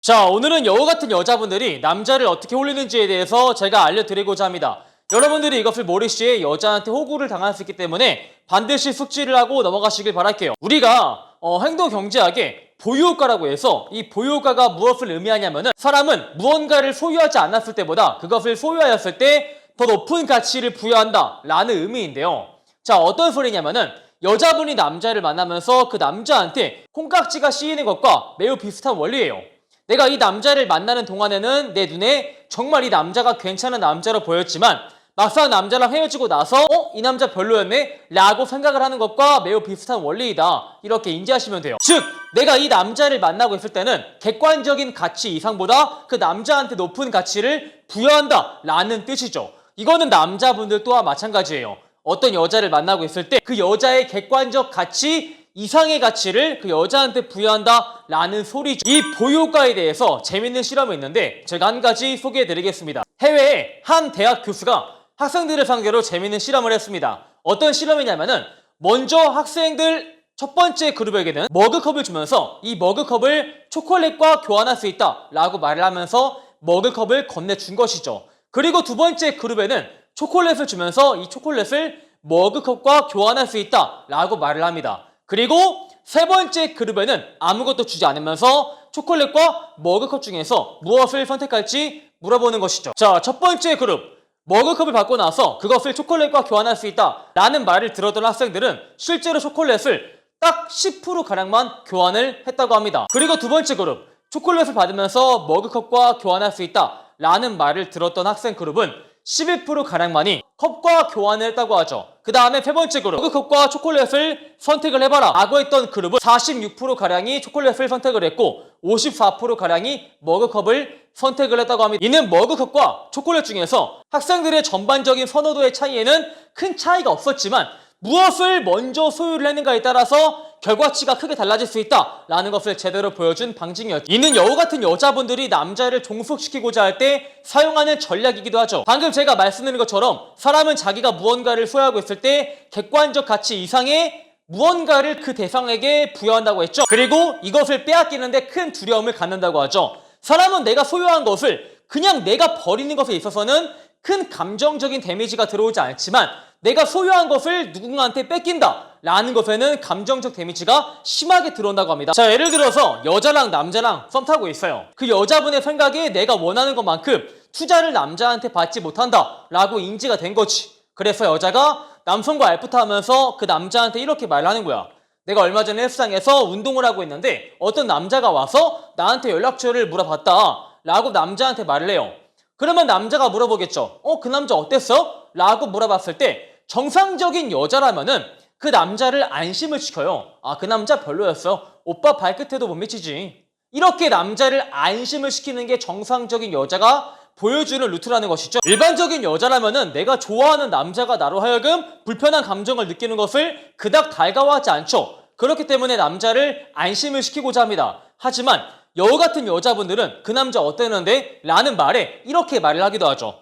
자, 오늘은 여우 같은 여자분들이 남자를 어떻게 홀리는지에 대해서 제가 알려드리고자 합니다. 여러분들이 이것을 모르시에 여자한테 호구를 당할 수 있기 때문에 반드시 숙지를 하고 넘어가시길 바랄게요. 우리가 행동경제학에 보유효과라고 해서 이 보유효과가 무엇을 의미하냐면은 사람은 무언가를 소유하지 않았을 때보다 그것을 소유하였을 때 더 높은 가치를 부여한다 라는 의미인데요. 자, 어떤 소리냐면은 여자분이 남자를 만나면서 그 남자한테 콩깍지가 씌이는 것과 매우 비슷한 원리예요. 내가 이 남자를 만나는 동안에는 내 눈에 정말 이 남자가 괜찮은 남자로 보였지만 막상 남자랑 헤어지고 나서 이 남자 별로였네? 라고 생각을 하는 것과 매우 비슷한 원리이다. 이렇게 인지하시면 돼요. 즉, 내가 이 남자를 만나고 있을 때는 객관적인 가치 이상보다 그 남자한테 높은 가치를 부여한다 라는 뜻이죠. 이거는 남자분들 또한 마찬가지예요. 어떤 여자를 만나고 있을 때 그 여자의 객관적 가치 이상의 가치를 그 여자한테 부여한다 라는 소리죠. 이 보유효과에 대해서 재밌는 실험이 있는데 제가 한 가지 소개해 드리겠습니다. 해외에 한 대학 교수가 학생들을 상대로 재밌는 실험을 했습니다. 어떤 실험이냐면은 먼저 학생들 첫 번째 그룹에게는 머그컵을 주면서 이 머그컵을 초콜릿과 교환할 수 있다 라고 말을 하면서 머그컵을 건네준 것이죠. 그리고 두 번째 그룹에는 초콜릿을 주면서 이 초콜릿을 머그컵과 교환할 수 있다 라고 말을 합니다. 그리고 세 번째 그룹에는 아무것도 주지 않으면서 초콜릿과 머그컵 중에서 무엇을 선택할지 물어보는 것이죠. 자, 첫 번째 그룹, 머그컵을 받고 나서 그것을 초콜릿과 교환할 수 있다 라는 말을 들었던 학생들은 실제로 초콜릿을 딱 10%가량만 교환을 했다고 합니다. 그리고 두 번째 그룹, 초콜릿을 받으면서 머그컵과 교환할 수 있다 라는 말을 들었던 학생 그룹은 11%가량만이 컵과 교환을 했다고 하죠. 그 다음에 세 번째 그룹, 머그컵과 초콜릿을 선택을 해봐라 라고 했던 그룹은 46%가량이 초콜릿을 선택을 했고 54%가량이 머그컵을 선택을 했다고 합니다. 이는 머그컵과 초콜릿 중에서 학생들의 전반적인 선호도의 차이에는 큰 차이가 없었지만 무엇을 먼저 소유를 했는가에 따라서 결과치가 크게 달라질 수 있다라는 것을 제대로 보여준 방증이었죠. 이는 여우 같은 여자분들이 남자를 종속시키고자 할 때 사용하는 전략이기도 하죠. 방금 제가 말씀드린 것처럼 사람은 자기가 무언가를 소유하고 있을 때 객관적 가치 이상의 무언가를 그 대상에게 부여한다고 했죠. 그리고 이것을 빼앗기는데 큰 두려움을 갖는다고 하죠. 사람은 내가 소유한 것을 그냥 내가 버리는 것에 있어서는 큰 감정적인 데미지가 들어오지 않지만 내가 소유한 것을 누군가한테 뺏긴다 라는 것에는 감정적 데미지가 심하게 들어온다고 합니다. 자, 예를 들어서 여자랑 남자랑 썸 타고 있어요. 그 여자분의 생각에 내가 원하는 것만큼 투자를 남자한테 받지 못한다 라고 인지가 된 거지. 그래서 여자가 남성과 애프터하면서 그 남자한테 이렇게 말을 하는 거야. 내가 얼마 전에 헬스장에서 운동을 하고 있는데 어떤 남자가 와서 나한테 연락처를 물어봤다 라고 남자한테 말을 해요. 그러면 남자가 물어보겠죠. 그 남자 어땠어? 라고 물어봤을 때 정상적인 여자라면은 그 남자를 안심을 시켜요. 아, 그 남자 별로였어. 오빠 발끝에도 못 미치지. 이렇게 남자를 안심을 시키는 게 정상적인 여자가 보여주는 루트라는 것이죠. 일반적인 여자라면은 내가 좋아하는 남자가 나로 하여금 불편한 감정을 느끼는 것을 그닥 달가워하지 않죠. 그렇기 때문에 남자를 안심을 시키고자 합니다. 하지만 여우 같은 여자분들은 그 남자 어땠는데? 라는 말에 이렇게 말을 하기도 하죠.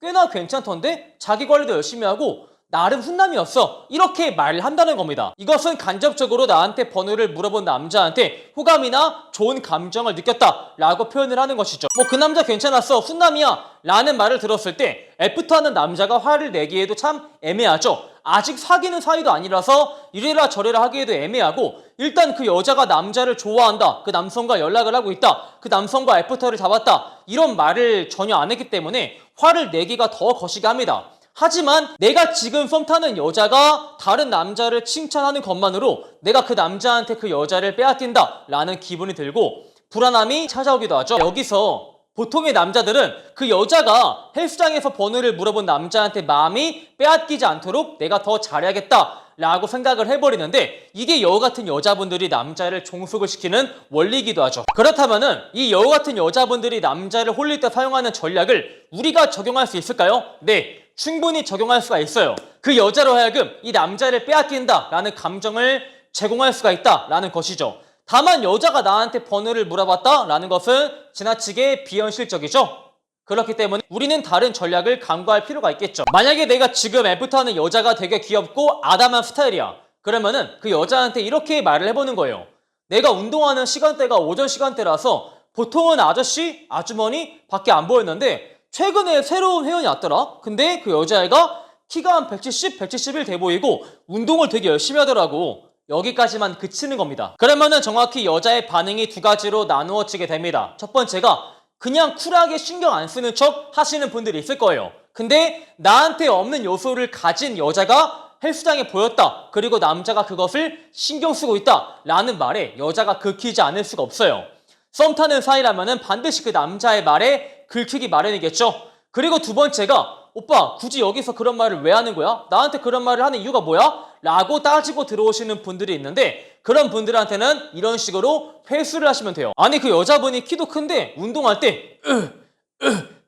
꽤나 괜찮던데? 자기 관리도 열심히 하고 나름 훈남이었어. 이렇게 말을 한다는 겁니다. 이것은 간접적으로 나한테 번호를 물어본 남자한테 호감이나 좋은 감정을 느꼈다 라고 표현을 하는 것이죠. 그 남자 괜찮았어. 훈남이야 라는 말을 들었을 때 애프터하는 남자가 화를 내기에도 참 애매하죠. 아직 사귀는 사이도 아니라서 이래라 저래라 하기에도 애매하고 일단 그 여자가 남자를 좋아한다. 그 남성과 연락을 하고 있다. 그 남성과 애프터를 잡았다. 이런 말을 전혀 안 했기 때문에 화를 내기가 더 거시게 합니다. 하지만 내가 지금 썸 타는 여자가 다른 남자를 칭찬하는 것만으로 내가 그 남자한테 그 여자를 빼앗긴다 라는 기분이 들고 불안함이 찾아오기도 하죠. 여기서 보통의 남자들은 그 여자가 헬스장에서 번호를 물어본 남자한테 마음이 빼앗기지 않도록 내가 더 잘해야겠다 라고 생각을 해버리는데 이게 여우 같은 여자분들이 남자를 종속을 시키는 원리이기도 하죠. 그렇다면은 이 여우 같은 여자분들이 남자를 홀릴 때 사용하는 전략을 우리가 적용할 수 있을까요? 네, 충분히 적용할 수가 있어요. 그 여자로 하여금 이 남자를 빼앗긴다 라는 감정을 제공할 수가 있다 라는 것이죠. 다만 여자가 나한테 번호를 물어봤다 라는 것은 지나치게 비현실적이죠. 그렇기 때문에 우리는 다른 전략을 강구할 필요가 있겠죠. 만약에 내가 지금 애프터하는 여자가 되게 귀엽고 아담한 스타일이야. 그러면은 그 여자한테 이렇게 말을 해보는 거예요. 내가 운동하는 시간대가 오전 시간대라서 보통은 아저씨, 아주머니 밖에 안 보였는데 최근에 새로운 회원이 왔더라. 근데 그 여자애가 키가 한 170, 171 돼 보이고 운동을 되게 열심히 하더라고. 여기까지만 그치는 겁니다. 그러면은 정확히 여자의 반응이 두 가지로 나누어지게 됩니다. 첫 번째가 그냥 쿨하게 신경 안 쓰는 척 하시는 분들이 있을 거예요. 근데 나한테 없는 요소를 가진 여자가 헬스장에 보였다. 그리고 남자가 그것을 신경 쓰고 있다. 라는 말에 여자가 긁히지 않을 수가 없어요. 썸 타는 사이라면은 반드시 그 남자의 말에 긁히기 마련이겠죠. 그리고 두 번째가 오빠 굳이 여기서 그런 말을 왜 하는 거야? 나한테 그런 말을 하는 이유가 뭐야? 라고 따지고 들어오시는 분들이 있는데 그런 분들한테는 이런 식으로 회수를 하시면 돼요. 아니 그 여자분이 키도 큰데 운동할 때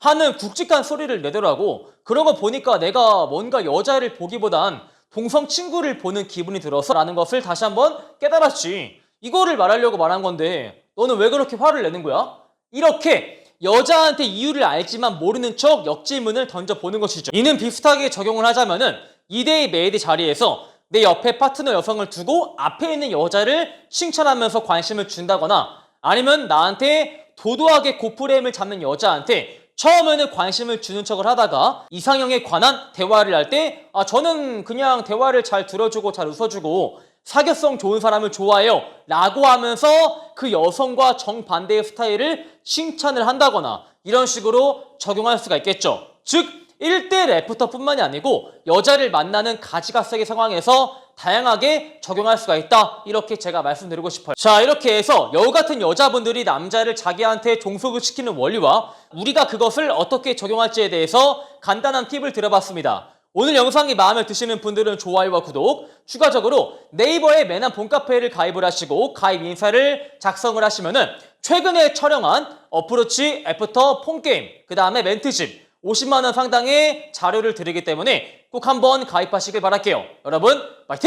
하는 굵직한 소리를 내더라고. 그런 거 보니까 내가 뭔가 여자를 보기보단 동성 친구를 보는 기분이 들어서 라는 것을 다시 한번 깨달았지. 이거를 말하려고 말한 건데 너는 왜 그렇게 화를 내는 거야? 이렇게 여자한테 이유를 알지만 모르는 척 역질문을 던져보는 것이죠. 이는 비슷하게 적용을 하자면은 2대2 메이드 자리에서 내 옆에 파트너 여성을 두고 앞에 있는 여자를 칭찬하면서 관심을 준다거나 아니면 나한테 도도하게 고프레임을 잡는 여자한테 처음에는 관심을 주는 척을 하다가 이상형에 관한 대화를 할 때 저는 그냥 대화를 잘 들어주고 잘 웃어주고 사교성 좋은 사람을 좋아해요 라고 하면서 그 여성과 정반대의 스타일을 칭찬을 한다거나 이런 식으로 적용할 수가 있겠죠. 즉 1대 애프터뿐만이 아니고 여자를 만나는 가지각색의 상황에서 다양하게 적용할 수가 있다. 이렇게 제가 말씀드리고 싶어요. 자, 이렇게 해서 여우 같은 여자분들이 남자를 자기한테 종속을 시키는 원리와 우리가 그것을 어떻게 적용할지에 대해서 간단한 팁을 드려봤습니다. 오늘 영상이 마음에 드시는 분들은 좋아요와 구독, 추가적으로 네이버에 매난 봄카페를 가입을 하시고 가입 인사를 작성을 하시면은 최근에 촬영한 어프로치 애프터 폰게임, 그 다음에 멘트집 50만 원 상당의 자료를 드리기 때문에 꼭 한번 가입하시길 바랄게요. 여러분, 파이팅!